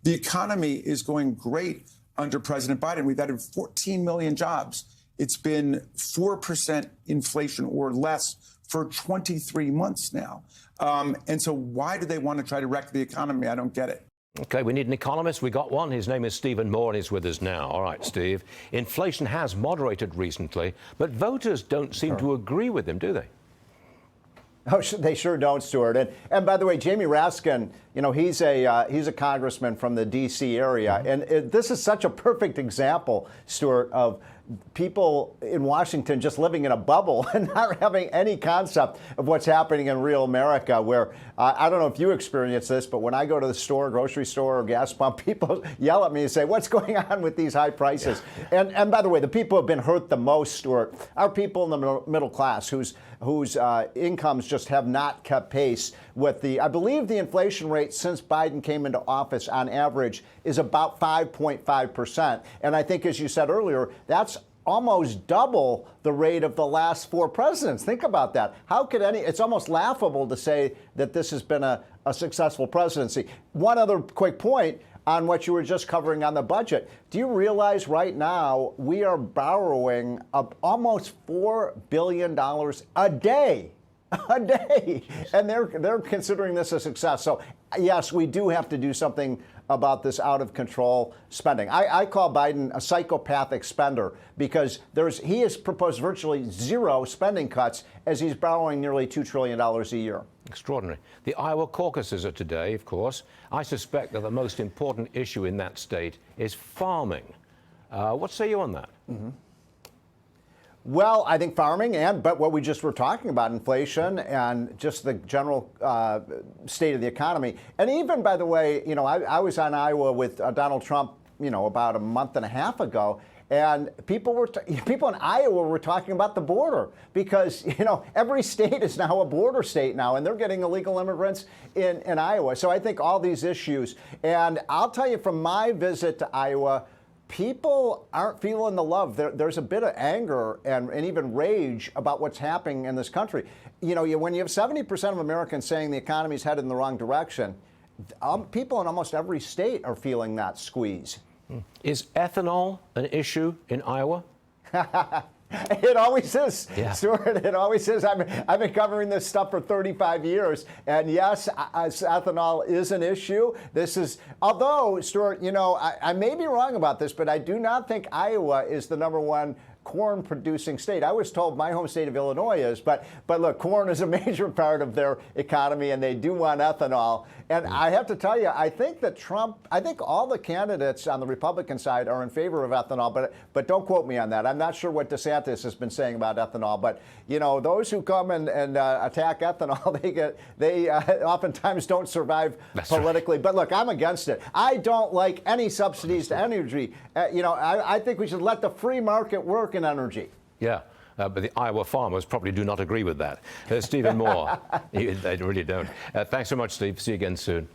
The economy is going great under President Biden. We've added 14 million jobs. It's been 4% inflation or less for 23 months now. And so why do they want to try to wreck the economy? I don't get it. Okay, we need an economist. We got one. His name is Stephen Moore, and he's with us now. All right, Steve. Inflation has moderated recently, but voters don't seem to agree with him, do they? Oh, they sure don't, Stuart. And by the way, Jamie Raskin, he's a congressman from the D.C. area, and this is such a perfect example, Stuart, of people in Washington just living in a bubble and not having any concept of what's happening in real America, where I don't know if you experience this, but when I go to the store, grocery store or gas pump, people yell at me and say, what's going on with these high prices? Yeah. And by the way, the people who have been hurt the most, Stuart, are people in the middle class whose incomes just have not kept pace with I believe the inflation rate since Biden came into office on average is about 5.5%. And I think, as you said earlier, that's almost double the rate of the last 4 presidents. Think about that. How could it's almost laughable to say that this has been a successful presidency. One other quick point on what you were just covering on the budget. Do you realize right now we are borrowing almost $4 billion a day? A day. And they're considering this a success. So, yes, we do have to do something about this out of control spending. I call Biden a psychopathic spender because he has proposed virtually zero spending cuts as he's borrowing nearly $2 trillion a year. Extraordinary. The Iowa caucuses are today, of course. I suspect that the most important issue in that state is farming. What say you on that? Mm-hmm. Well, I think farming but what we just were talking about, inflation and just the general state of the economy. And even, by the way, I was on Iowa with Donald Trump, about a month and a half ago. And people in Iowa were talking about the border because, every state is now a border state now, and they're getting illegal immigrants in Iowa. So I think all these issues. And I'll tell you, from my visit to Iowa, people aren't feeling the love. There's a bit of anger and even rage about what's happening in this country. When you have 70% of Americans saying the economy's headed in the wrong direction, people in almost every state are feeling that squeeze. Is ethanol an issue in Iowa? It always is, yeah. Stuart. It always is. I've been covering this stuff for 35 years. And yes, ethanol is an issue. Although, Stuart, I may be wrong about this, but I do not think Iowa is the #1 corn producing state. I was told my home state of Illinois is, but look, corn is a major part of their economy, and they do want ethanol. And I have to tell you, I think all the candidates on the Republican side are in favor of ethanol, but don't quote me on that. I'm not sure what DeSantis has been saying about ethanol, but those who come and attack ethanol, they oftentimes don't survive politically. Right. But look, I'm against it. I don't like any subsidies to energy. I think we should let the free market work in energy. Yeah. But the Iowa farmers probably do not agree with that. Stephen Moore, they really don't. Thanks so much, Steve. See you again soon.